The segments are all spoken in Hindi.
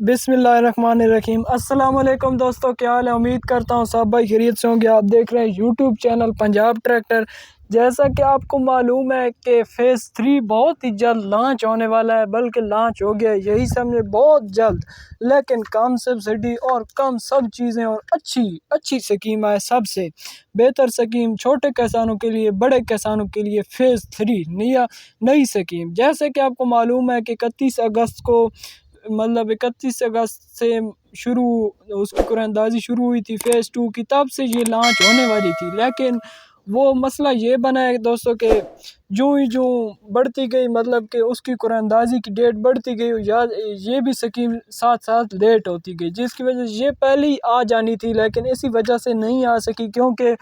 बिस्मिल्लाहिर्रहमानिर्रहीम। अस्सलाम वालेकुम दोस्तों, क्या हाल है? उम्मीद करता हूँ सब भाई खैरियत से होंगे। आप देख रहे हैं यूट्यूब चैनल पंजाब ट्रैक्टर। जैसा कि आपको मालूम है कि फ़ेज़ 3 बहुत ही जल्द लॉन्च होने वाला है, बल्कि लॉन्च हो गया, यही समझे बहुत जल्द। लेकिन कम सब्सिडी और कम सब चीज़ें और अच्छी स्कीम है। सबसे बेहतर स्कीम छोटे किसानों के लिए, बड़े किसानों के लिए फ़ेज़ 3 नई स्कीम। जैसे कि आपको मालूम है कि 31 अगस्त को, मतलब 31 अगस्त से शुरू उसकी कुरानदाजी शुरू हुई थी फ़ेज़ 2 की, तब से ये लॉन्च होने वाली थी। लेकिन वो मसला ये बना है दोस्तों के जो बढ़ती गई, मतलब कि उसकी कुरानदाजी की डेट बढ़ती गई, या ये भी स्कीम साथ साथ लेट होती गई, जिसकी वजह से ये पहले ही आ जानी थी, लेकिन इसी वजह से नहीं आ सकी क्योंकि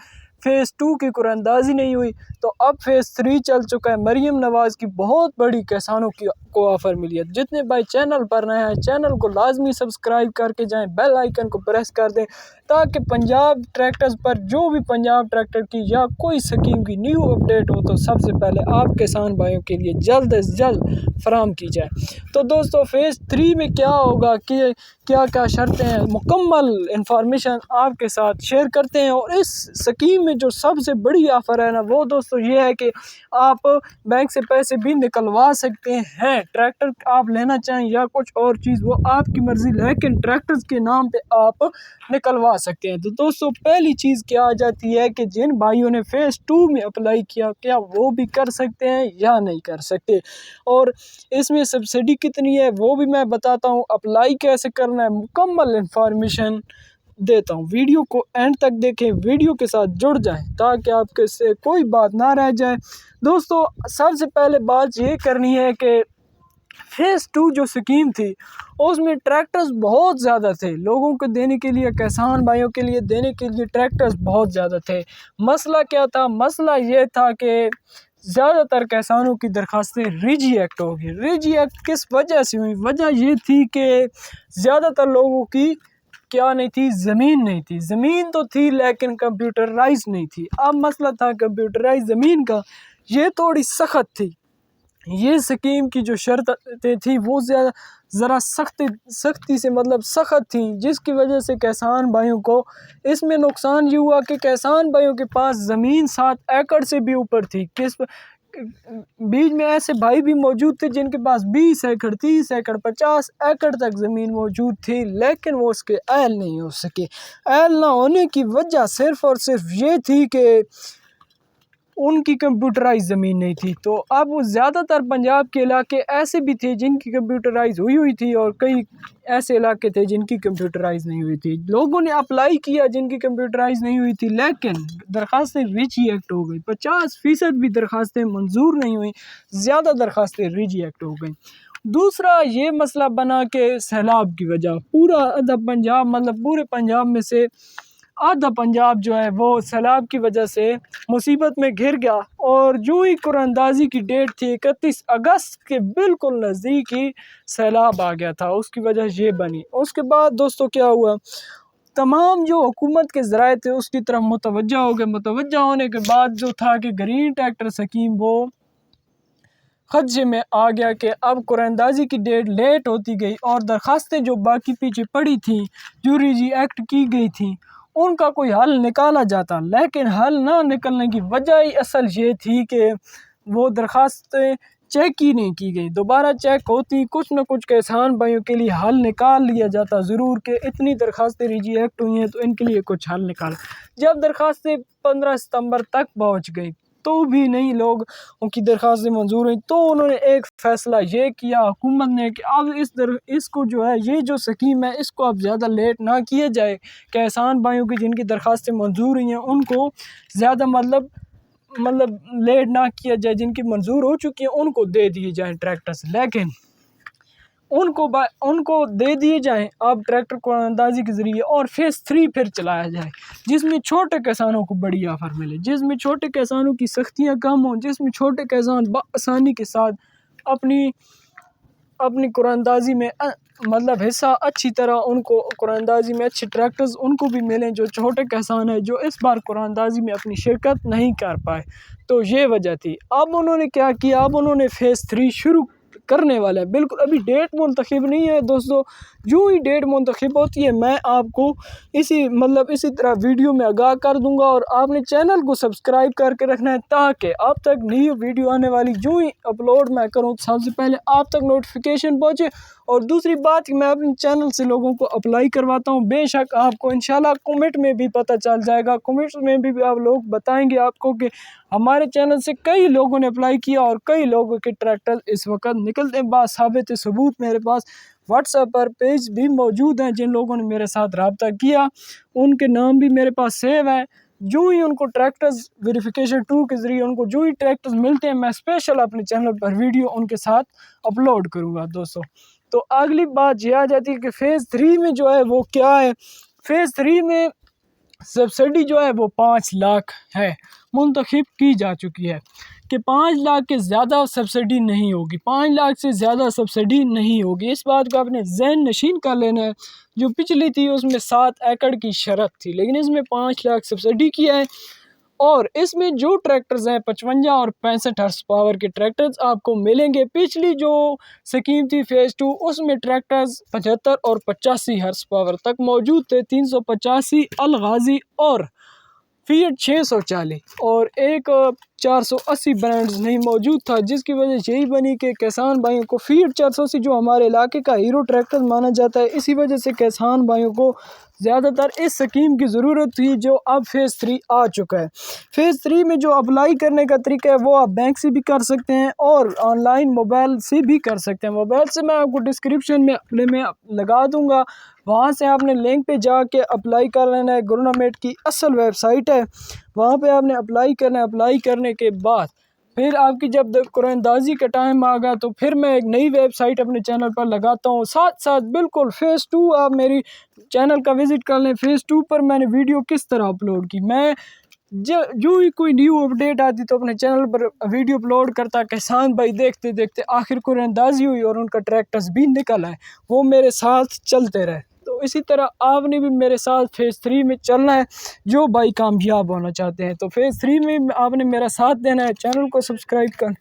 फ़ेज़ 2 की कुरानदाजी नहीं हुई। तो अब फ़ेज़ 3 चल चुका है। मरीम नवाज़ की बहुत बड़ी किसानों को ऑफ़र मिली है। जितने भाई चैनल पर नए हैं, चैनल को लाजमी सब्सक्राइब करके जाएं, बेल आइकन को प्रेस कर दें, ताकि पंजाब ट्रैक्टर्स पर जो भी पंजाब ट्रैक्टर की या कोई स्कीम की न्यू अपडेट हो तो सबसे पहले आप किसान भाइयों के लिए जल्द से जल्द फराम की जाए। तो दोस्तों, फ़ेज़ 3 में क्या होगा, कि क्या क्या शर्तें हैं, मुकम्मल इंफॉर्मेशन आपके साथ शेयर करते हैं। और इस स्कीम में जो सबसे बड़ी ऑफ़र है ना, वो दोस्तों ये है कि आप बैंक से पैसे भी निकलवा सकते हैं। ट्रैक्टर आप लेना चाहें या कुछ और चीज़, वो आपकी मर्ज़ी, लेकिन ट्रैक्टर्स के नाम पे आप निकलवा सकते हैं। तो दोस्तों, पहली चीज़ क्या आ जाती है कि जिन भाइयों ने फ़ेज़ 2 में अप्लाई किया, क्या वो भी कर सकते हैं या नहीं कर सकते, और इसमें सब्सिडी कितनी है वो भी मैं बताता हूँ। अप्लाई कैसे करना है, मुकम्मल इंफॉर्मेशन देता हूँ। वीडियो को एंड तक देखें, वीडियो के साथ जुड़ जाएं, ताकि आपके से कोई बात ना रह जाए। दोस्तों, सबसे पहले बात ये करनी है कि फ़ेज़ 2 जो स्कीम थी, उसमें ट्रैक्टर्स बहुत ज़्यादा थे लोगों को देने के लिए, किसान भाइयों के लिए देने के लिए ट्रैक्टर्स बहुत ज़्यादा थे। मसला क्या था? मसला ये था कि ज़्यादातर किसानों की दरखास्तें रिजेक्ट हो गई। रिजेक्ट किस वजह से हुई? वजह ये थी कि ज़्यादातर लोगों की क्या नहीं थी, ज़मीन नहीं थी। ज़मीन तो थी लेकिन कंप्यूटराइज नहीं थी। अब मसला था कंप्यूटराइज ज़मीन का, ये थोड़ी सख्त थी। ये स्कीम की जो शर्तें थी वो ज़रा सख्ती से, मतलब सख्त थी, जिसकी वजह से किसान भाइयों को इसमें नुकसान ये हुआ कि किसान भाइयों के पास ज़मीन 7 एकड़ से भी ऊपर थी। बीच में ऐसे भाई भी मौजूद थे जिनके पास 20 एकड़, 30 एकड़, 50 एकड़ तक ज़मीन मौजूद थी, लेकिन वो उसके अहल नहीं हो सके। अहल ना होने की वजह सिर्फ़ और सिर्फ ये थी कि उनकी कंप्यूटराइज ज़मीन नहीं थी। तो अब वो ज़्यादातर पंजाब के इलाके ऐसे भी थे जिनकी कंप्यूटराइज हुई थी, और कई ऐसे इलाके थे जिनकी कंप्यूटराइज नहीं हुई थी। लोगों ने अप्लाई किया जिनकी कंप्यूटराइज नहीं हुई थी, लेकिन दरखास्तें रिजेक्ट हो गई। 50% भी दरखास्तें मंजूर नहीं हुई, ज़्यादा दरखास्तें रिजेक्ट हो गई। दूसरा ये मसला बना कि सैलाब की वजह पूरा आधा पंजाब, मतलब पूरे पंजाब में से आधा पंजाब जो है वो सैलाब की वजह से मुसीबत में घिर गया। और जो ही कुरानदाजी की डेट थी 31 अगस्त के बिल्कुल नज़दीक ही सैलाब आ गया था। उसकी वजह ये बनी। उसके बाद दोस्तों क्या हुआ, तमाम जो हुकूमत के ज़राए थे उसकी तरफ मुतवज्जा हो गए। मुतवज्जा होने के बाद जो था कि ग्रीन ट्रैक्टर स्कीम वो खदशे में आ गया कि अब कुरानदाजी की डेट लेट होती गई, और दरखास्तें जो बाकी पीछे पड़ी थी, जो रिजेक्ट की गई थी, उनका कोई हल निकाला जाता। लेकिन हल ना निकलने की वजह ही असल ये थी कि वो दरखास्तें चेक ही नहीं की गई। दोबारा चेक होती, कुछ न कुछ किसान भाइयों के लिए हल निकाल लिया जाता ज़रूर, कि इतनी दरखास्तें रिजेक्ट हुई हैं तो इनके लिए कुछ हल निकाल। जब दरखास्तें 15 सितंबर तक पहुँच गई तो भी नहीं लोग उनकी दरखास्तें मंजूर हुई, तो उन्होंने एक फ़ैसला ये किया हुकूमत ने कि अब इसको जो है, ये जो स्कीम है, इसको अब ज़्यादा लेट ना किया जाए। किसान भाइयों की जिनकी दरखास्तें मंजूर हुई हैं उनको ज़्यादा मतलब लेट ना किया जाए। जिनकी मंजूर हो चुकी हैं उनको दे दिए जाएँ ट्रैक्टर्स, लेकिन उनको दे दिए जाएं अब ट्रैक्टर को अंदाजी के ज़रिए, और फ़ेज़ 3 फिर चलाया जाए, जिसमें छोटे किसानों को बड़ी ऑफ़र मिले, जिसमें छोटे किसानों की सख्तियां कम हों, जिसमें छोटे किसान आसानी के साथ अपनी कुरानदाजी में मतलब हिस्सा अच्छी तरह उनको कुरानदाजी में अच्छे ट्रैक्टर्स उनको भी मिलें जो छोटे किसान हैं, जो इस बार कुरानदाजी में अपनी शिरकत नहीं कर पाए। तो ये वजह थी। अब उन्होंने क्या किया, अब उन्होंने फ़ेज़ 3 शुरू करने वाला है। बिल्कुल अभी डेट मुंतखब नहीं है दोस्तों, जो ही डेट मुंतखब होती है मैं आपको इसी तरह वीडियो में आगाह कर दूंगा। और आपने चैनल को सब्सक्राइब करके रखना है ताकि आप तक नई वीडियो आने वाली जो ही अपलोड मैं करूँ सबसे पहले आप तक नोटिफिकेशन पहुँचे। और दूसरी बात कि मैं अपने चैनल से लोगों को अप्लाई करवाता हूँ, बेशक आपको इंशाल्लाह कमेंट में भी पता चल जाएगा, कमेंट्स में भी आप लोग बताएंगे आपको कि हमारे चैनल से कई लोगों ने अप्लाई किया और कई लोगों के ट्रैक्टर इस वक्त निकलते हैं। बासाबित सबूत मेरे पास व्हाट्सएप पर पेज भी मौजूद हैं, जिन लोगों ने मेरे साथ रब्ता किया उनके नाम भी मेरे पास सेव है। जो ही उनको ट्रैक्टर्स वेरिफिकेशन 2 के ज़रिए उनको जो ही ट्रैक्टर्स मिलते हैं मैं स्पेशल अपने चैनल पर वीडियो उनके साथ अपलोड करूँगा दोस्तों। तो अगली बात ये आ जाती है कि फ़ेज़ 3 में जो है वो क्या है। फ़ेज़ 3 में सब्सिडी जो है वो 5 लाख है, मुंतखब की जा चुकी है कि 5 लाख के ज़्यादा सब्सिडी नहीं होगी, 5 लाख से ज़्यादा सब्सिडी नहीं होगी। इस बात को आपने ज़हन नशीन कर लेना है। जो पिछली थी उसमें 7 एकड़ की शर्त थी, लेकिन इसमें 5 लाख सब्सिडी की है। और इसमें जो ट्रैक्टर्स हैं 55 और 65 हॉर्स पावर के ट्रैक्टर्स आपको मिलेंगे। पिछली जो स्कीम थी फ़ेज़ 2 उसमें ट्रैक्टर्स 75 और 85 हॉर्स पावर तक मौजूद थे, 385 अलगाजी और फ़िएट 640 और एक 480 ब्रांड्स नहीं मौजूद था, जिसकी वजह यही बनी कि किसान भाइयों को फ़िएट 480 जो हमारे इलाके का हीरो ट्रैक्टर माना जाता है, इसी वजह से किसान भाइयों को ज़्यादातर इस स्कीम की ज़रूरत थी जो अब फ़ेज़ 3 आ चुका है। फ़ेज़ 3 में जो अप्लाई करने का तरीका है वो आप बैंक से भी कर सकते हैं और ऑनलाइन मोबाइल से भी कर सकते हैं। मोबाइल से मैं आपको डिस्क्रिप्शन में अपने में लगा दूँगा, वहाँ से आपने लिंक पे जाके अप्लाई कर लेना है। गवर्नमेंट की असल वेबसाइट है, वहाँ पे आपने अप्लाई करना है। अप्लाई करने के बाद फिर आपकी जब कुरानदाजी का टाइम आ गया तो फिर मैं एक नई वेबसाइट अपने चैनल पर लगाता हूँ। साथ साथ बिल्कुल फ़ेज़ 2 आप मेरी चैनल का विज़िट कर लें। फ़ेज़ 2 पर मैंने वीडियो किस तरह अपलोड की, मैं जो ही कोई न्यू अपडेट आती तो अपने चैनल पर वीडियो अपलोड करता, किसान भाई देखते देखते आखिर कुरानदाजी हुई और उनका ट्रैक्टर्स भी निकल आए, वो मेरे साथ चलते रहे। तो इसी तरह आपने भी मेरे साथ फ़ेज़ 3 में चलना है जो भाई कामयाब होना चाहते हैं। तो फ़ेज़ 3 में आपने मेरा साथ देना है, चैनल को सब्सक्राइब कर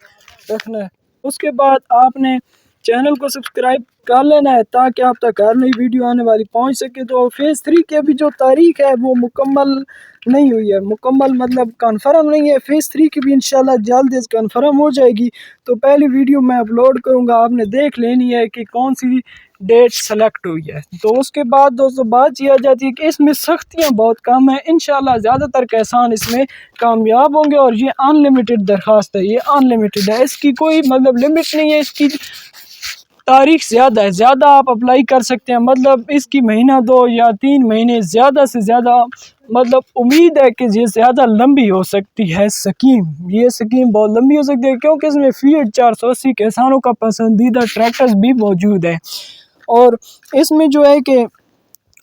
रखना है। उसके बाद आपने चैनल को सब्सक्राइब कर लेना है ताकि आप तक हर नई वीडियो आने वाली पहुंच सके। तो फ़ेज़ 3 की अभी जो तारीख है वो मुकम्मल नहीं हुई है, मुकम्मल मतलब कन्फर्म नहीं है। फ़ेज़ 3 की भी इंशाल्लाह जल्द कन्फर्म हो जाएगी, तो पहली वीडियो मैं अपलोड करूंगा, आपने देख लेनी है कि कौन सी डेट सेलेक्ट हुई है। तो उसके बाद दोस्तों बात यह आ जाती है कि इसमें सख्तियाँ बहुत कम है, इंशाल्लाह ज़्यादातर किसान इसमें कामयाब होंगे। और ये अनलिमिटेड दरख्वास्त है, ये अनलिमिटेड है, इसकी कोई मतलब लिमिट नहीं है, इसकी तारीख ज़्यादा है, ज़्यादा आप अप्लाई कर सकते हैं। मतलब इसकी महीना 2 या 3 महीने ज़्यादा से ज़्यादा, मतलब उम्मीद है कि ये ज़्यादा लंबी हो सकती है स्कीम, ये स्कीम बहुत लंबी हो सकती है क्योंकि इसमें फ़िएट 480 किसानों का पसंदीदा ट्रैक्टर्स भी मौजूद है। और इसमें जो है कि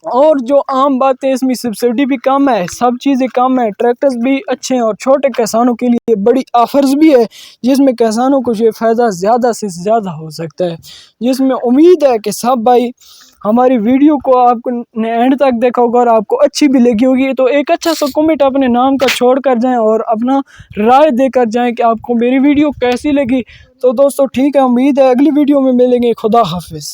और जो आम बात है इसमें सब्सिडी भी कम है, सब चीज़ें कम है, ट्रैक्टर्स भी अच्छे हैं और छोटे किसानों के लिए बड़ी ऑफर्स भी है जिसमें किसानों को ये फ़ायदा ज़्यादा से ज़्यादा हो सकता है। जिसमें उम्मीद है कि सब भाई हमारी वीडियो को आपने एंड तक देखा होगा और आपको अच्छी भी लगी होगी, तो एक अच्छा सा कमेंट अपने नाम का छोड़ कर जाएँ और अपना राय देकर जाएँ कि आपको मेरी वीडियो कैसी लगी। तो दोस्तों ठीक है, उम्मीद है अगली वीडियो में मिलेंगे। खुदा हाफिज़।